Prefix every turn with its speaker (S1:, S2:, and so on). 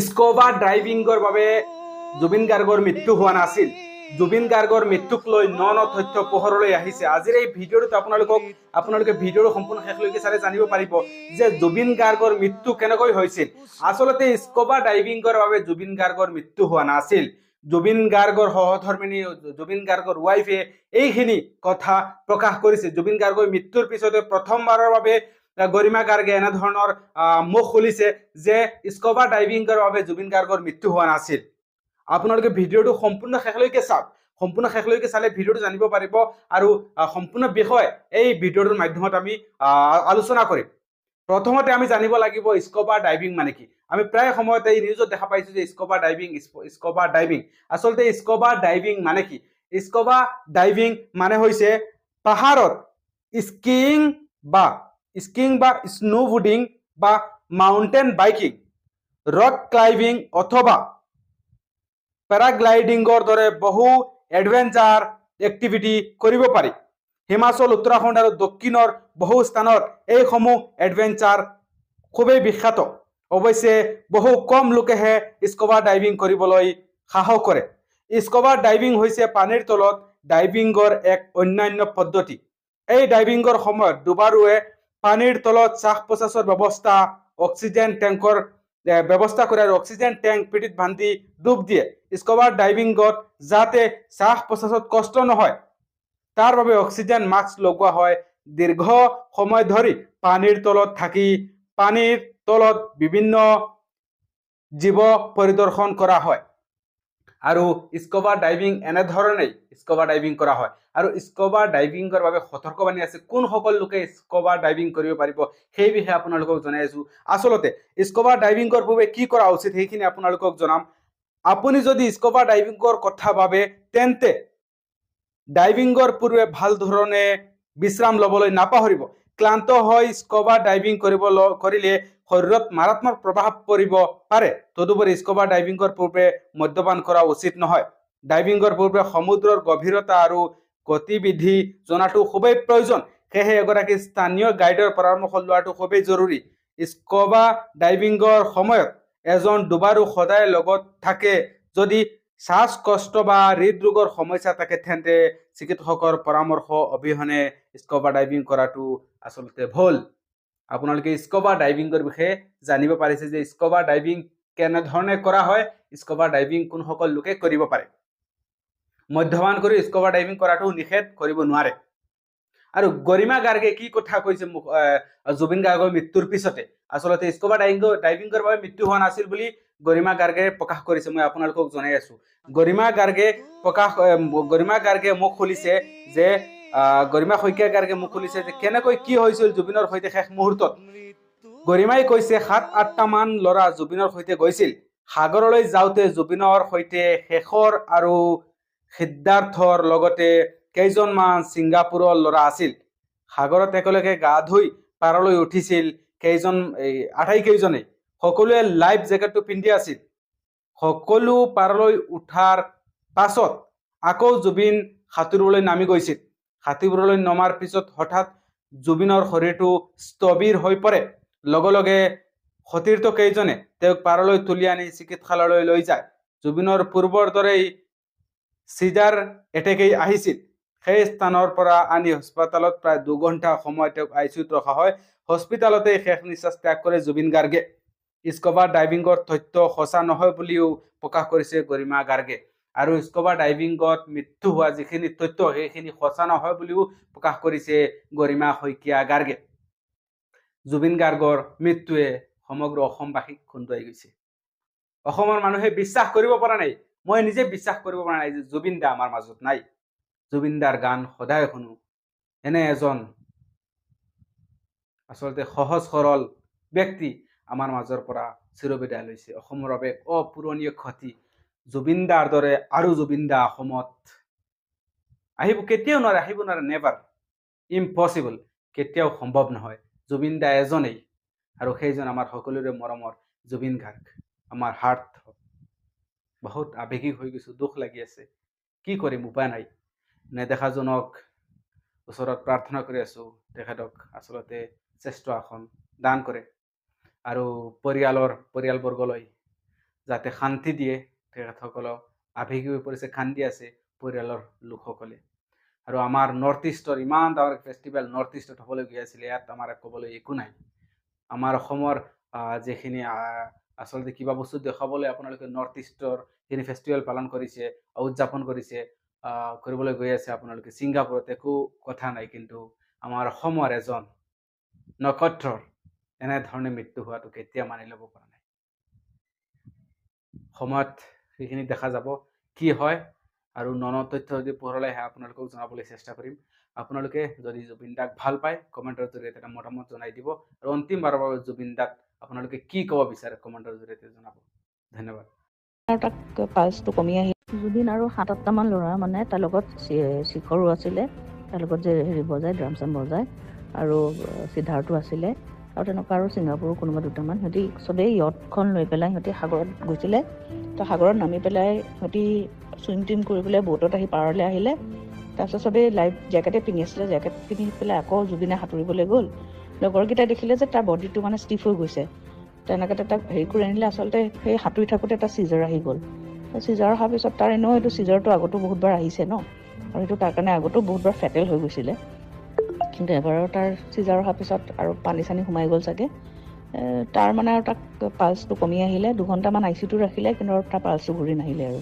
S1: Scuba ড্ৰাইভিংৰ বাবে জুবিন গাৰ্গৰ মৃত্যু হোৱা নাছিল। জুবিন গাৰ্গৰ মৃত্যুক লৈ ন তথ্য পোহৰলৈ আহিছে। আজিৰ এই ভিডিঅ'টোত আপোনালোকে ভিডিঅ'টো সম্পূৰ্ণ শেষলৈকে চালে জানিব পাৰিব যে জুবিন গাৰ্গৰ মৃত্যু কেনেকৈ হৈছিল। আচলতে স্কুবা ডাইভিংৰ বাবে জুবিন গাৰ্গৰ মৃত্যু হোৱা নাছিল। জুবিন গাৰ্গৰ সহধৰ্মিনী জুবিন গাৰ্গৰ ৱাইফে এইখিনি কথা প্ৰকাশ কৰিছে। জুবিন গাৰ্গৰ মৃত্যুৰ পিছতে প্ৰথমবাৰৰ বাবে গৰিমা গাৰ্গে এনেধৰণৰ মুখ খুলিছে যে স্কুবা ডাইভিংৰ বাবে জুবিন গাৰ্গৰ মৃত্যু হোৱা নাছিল। আপোনালোকে ভিডিঅ'টো সম্পূৰ্ণ শেষলৈকে চাওক। সম্পূৰ্ণ শেষলৈকে চালে ভিডিঅ'টো জানিব পাৰিব আৰু সম্পূৰ্ণ বিষয় এই ভিডিঅ'টোৰ মাধ্যমত আমি আলোচনা কৰিম। প্ৰথমতে আমি জানিব লাগিব স্কুবা ডাইভিং মানে কি। আমি প্ৰায় সময়তে এই নিউজত দেখা পাইছো যে স্কুবা ডাইভিং আচলতে স্কুবা ডাইভিং মানে কি। স্কুবা ডাইভিং মানে হৈছে পাহাৰত স্কিইং বা স্নোবোৰ্ডিং বা মাউন্টেন বাইকিং, ৰক ক্লাইম্বিং অথবা পেৰাগ্লাইডিংৰ দৰে বহু এডভেঞ্চাৰ এক্টিভিটি কৰিব পাৰি। হিমাচল, উত্তৰাখণ্ড আৰু দক্ষিণৰ বহু স্থানত এইসমূহ এডভেঞ্চাৰ খুবেই বিখ্যাত। অৱশ্যে বহু কম লোকেহে স্কুবা ডাইভিং কৰিবলৈ সাহস কৰে। স্কুবা ডাইভিং হৈছে পানীৰ তলত ডাইভিংৰ এক অন্যান্য পদ্ধতি। এই ডাইভিংৰ সময়ত ডুবাৰুৱে পানীৰ তলত শ্বাস প্ৰশ্বাসৰ ব্যৱস্থা, অক্সিজেন টেংকৰ ব্যৱস্থা কৰে আৰু অক্সিজেন টেংক পিঠিত বান্ধি ডুব দিয়ে। স্কুবা ডাইভিংত যাতে শ্বাস প্ৰশ্বাসত কষ্ট নহয় তাৰ বাবে অক্সিজেন মাস্ক লগোৱা হয়। দীৰ্ঘ সময় ধৰি পানীৰ তলত থাকি পানীৰ তলত বিভিন্ন জীৱ পৰিদৰ্শন কৰা হয় আৰু স্কুবা ডাইভিং এনেধৰণেই স্কুবা ডাইভিং কৰা হয়। আৰু স্কুবা ডাইভিংৰ বাবে সতৰ্কবাণী আছে। কোনসকল লোকে স্কুবা ডাইভিং কৰিব পাৰিব সেই বিষয়ে আপোনালোকক জনাই আছো। আচলতে স্কুবা ডাইভিংৰ পূৰ্বে কি কৰা উচিত সেইখিনি আপোনালোকক জনাম। আপুনি যদি স্কুবা ডাইভিংৰ কথা ভাবে তেন্তে ডাইভিংৰ পূৰ্বে ভাল ধৰণে বিশ্ৰাম ল'বলৈ নাপাহৰিব। ক্লান্ত হৈ স্কুবা ডাইভিং কৰিলে শৰীৰত মাৰাত্মক প্ৰভাৱ পৰিব পাৰে। তদুপৰি স্কুবা ডাইভিংৰ পূৰ্বে মদ্যপান কৰা উচিত নহয়। ডাইভিংৰ পূৰ্বে সমুদ্ৰৰ গভীৰতা আৰু গতিবিধি জনাটো খুবেই প্ৰয়োজন। সেয়েহে এগৰাকী স্থানীয় গাইডৰ পৰামৰ্শ লোৱাটো খুবেই জৰুৰী। স্কুবা ডাইভিংৰ সময়ত এজন ডুবাৰু সদায় লগত থাকে। যদি শ্বাসকষ্ট বা হৃদৰোগৰ সমস্যা থাকে তেন্তে চিকিৎসকৰ পৰামৰ্শ অবিহনে স্কুবা ডাইভিং কৰাটো আচলতে ভুল। আপোনালোকে স্কুবা ডাইভিংৰ বিষয়ে জানিব পাৰিছে যে স্কুবা ডাইভিং কেনেধৰণে কৰা হয়, স্কুবা ডাইভিং কোনসকল লোকে কৰিব পাৰে। মদ্যপান কৰি স্কুবা ডাইভিং কৰাটো নিষেধ কৰিব নোৱাৰে। আৰু গৰিমা গাৰ্গে কি কথা কৈছে জুবিন গাৰ্গৰ মৃত্যুৰ পিছতে। আচলতে স্কুবা ডাইভিংৰ বাবে মৃত্যু হোৱা নাছিল বুলি গৰিমা গাৰ্গে প্ৰকাশ কৰিছে। মই আপোনালোকক জনাই আছো। গৰিমা গাৰ্গে মুখ খুলিছে যে গৰিমা শইকীয়া গাৰ্গে মুখ খুলিছে যে কেনেকৈ কি হৈছিল জুবিনৰ সৈতে শেষ মুহূৰ্তত। গৰিমাই কৈছে ৭-৮টা মান ল'ৰা জুবিনৰ সৈতে গৈছিল। সাগৰলৈ যাওঁতে জুবিনৰ সৈতে শেখৰ আৰু সিদ্ধাৰ্থৰ লগতে কেইজনমান ছিংগাপুৰৰ ল'ৰা আছিল। সাগৰত একেলগে গা ধুই পাৰলৈ উঠিছিল আটাইকেইজনেই। সকলোৱে লাইফ জেকেটটো পিন্ধি আছিল। সকলো পাৰলৈ উঠাৰ পাছত আকৌ জুবিন সাঁতুৰিবলৈ নামি গৈছিল। সাঁতুৰিবলৈ নমাৰ পিছত হঠাৎ জুবিনৰ শৰীৰটো স্থবিৰ হৈ পৰে। লগে লগে সতীৰ্থ কেইজনে তেওঁক পাৰলৈ তুলি আনি চিকিৎসালয়লৈ লৈ যায়। জুবিনৰ পূৰ্বৰ দৰেই চিজাৰ এটেকেই আহিছিল। সেই স্থানৰ পৰা আনি হস্পিতালত প্ৰায় ২ ঘণ্টা সময় তেওঁক আইচিইউত ৰখা হয়। হস্পিতালতে শেষ নিশ্বাস ত্যাগ কৰে জুবিন গাৰ্গে। স্কুবা ডাইভিংৰ তথ্য সঁচা নহয় বুলিও প্ৰকাশ কৰিছে গৰিমা গাৰ্গে। আৰু স্কুবা ডাইভিংত মৃত্যু হোৱা যিখিনি তথ্য সেইখিনি সঁচা নহয় বুলিও প্ৰকাশ কৰিছে গৰিমা শইকীয়া গাৰ্গে। জুবিন গাৰ্গৰ মৃত্যুৱে সমগ্ৰ অসমবাসীক খুন্দুৱাই গৈছে। অসমৰ মানুহে বিশ্বাস কৰিব পৰা নাই। মই নিজে বিশ্বাস কৰিব পৰা নাই যে জুবিন দা আমাৰ মাজত নাই। জুবিন দাৰ গান সদায় শুনো। এনে এজন আচলতে সহজ সৰল ব্যক্তি আমাৰ মাজৰ পৰা চিৰবিদায় লৈছে। অসমৰ বাবে অপূৰণীয় ক্ষতি। জুবিন দাৰ দৰে আৰু জুবিন দা অসমত কেতিয়াও নোৱাৰে, আহিব নোৱাৰে, নেভাৰ, ইম্পচিবল, কেতিয়াও সম্ভৱ নহয়। জুবিন দা এজনেই আৰু সেইজন আমাৰ সকলোৰে মৰমৰ জুবিন গাৰ্গ। আমাৰ হাৰ্ট বহুত আৱেগিক হৈ গৈছো, দুখ লাগি আছে। কি কৰিম, উপায় নাই। নেদেখাজনক ওচৰত প্ৰাৰ্থনা কৰি আছো তেখেতক আচলতে শ্ৰেষ্ঠ আসন দান কৰে আৰু পৰিয়ালবৰ্গলৈ যাতে শান্তি দিয়ে তেখেতসকলক আৱেগিক হৈ পৰিছে, কান্দি আছে পৰিয়ালৰ লোকসকলে। আৰু আমাৰ নৰ্থ ইষ্টৰ ইমান ডাঙৰ ফেষ্টিভেল নৰ্থ ইষ্টত হ'বলৈ গৈ আছিলে, ইয়াত আমাৰ ক'বলৈ একো নাই। আমাৰ অসমৰ যিখিনি আচলতে কিবা বস্তু দেখাবলৈ আপোনালোকে নৰ্থ ইষ্টৰ যিখিনি ফেষ্টিভেল পালন কৰিছে, উদযাপন কৰিছে, কৰিবলৈ গৈ আছে আপোনালোকে ছিংগাপুৰত, একো কথা নাই। কিন্তু আমাৰ অসমৰ এজন নক্ষত্ৰৰ এনেধৰণে মৃত্যু হোৱাটো কেতিয়া মানি ল'ব পৰা নাই। সময়ত সেইখিনি দেখা যাব কি হয়, আৰু তথ্য যদি পোহৰলৈ আহে আপোনালোকক জনাবলৈ চেষ্টা কৰিম। আপোনালোকে যদি জুবিন দাক ভাল পায় কমেণ্টৰ জৰিয়তে এটা মতামত জনাই দিব, আৰু অন্তিমবাৰৰ বাবে জুবিন দাক আপোনালোকে কি ক'ব বিচাৰে কমেণ্টৰ জৰিয়তে জনাব। ধন্যবাদ।
S2: তাক পালচটো কমি আহিল। জুবিন আৰু 7-8টামান ল'ৰা মানে তাৰ লগত শিখৰো আছিলে, তাৰ লগত যে বজায় ড্ৰাম চাম বজায়, আৰু সিদ্ধাৰ্থো আছিলে, আৰু তেনেকুৱা আৰু ছিংগাপুৰৰ কোনোবা 2টামান। সিহঁতি চবেই য়টখন লৈ পেলাই সিহঁতি সাগৰত গৈছিলে। তো সাগৰত নামি পেলাই সিহঁতি চুইম টিম কৰি পেলাই ব'টত আহি পাৰলৈ আহিলে। তাৰপিছত চবেই লাইফ জেকেটে পিন্ধি আছিলে, জেকেট পিন্ধি পেলাই আকৌ জুবিনে সাঁতুৰিবলৈ গ'ল। লগৰকেইটাই দেখিলে যে তাৰ বডিটো মানে ষ্টিফ হৈ গৈছে, তেনেকৈ তাক হেৰি কৰি আনিলে। আচলতে সেই সাঁতুৰি থাকোঁতে এটা চিজাৰ আহি গ'ল। চিজাৰ অহাৰ পিছত তাৰ এনেও এইটো চিজাৰটো আগতো বহুতবাৰ আহিছে ন, আৰু সেইটো তাৰ কাৰণে আগতো বহুতবাৰ ফেটেল হৈ গৈছিলে। কিন্তু এবাৰৰ তাৰ চিজাৰ অহাৰ পিছত আৰু পানী চানী সোমাই গ'ল চাগে, তাৰ মানে আৰু তাক পালচটো কমি আহিলে। 2 ঘণ্টামান ICUটো ৰাখিলে, কিন্তু আৰু তাৰ পালচটো ঘূৰি নাহিলে আৰু।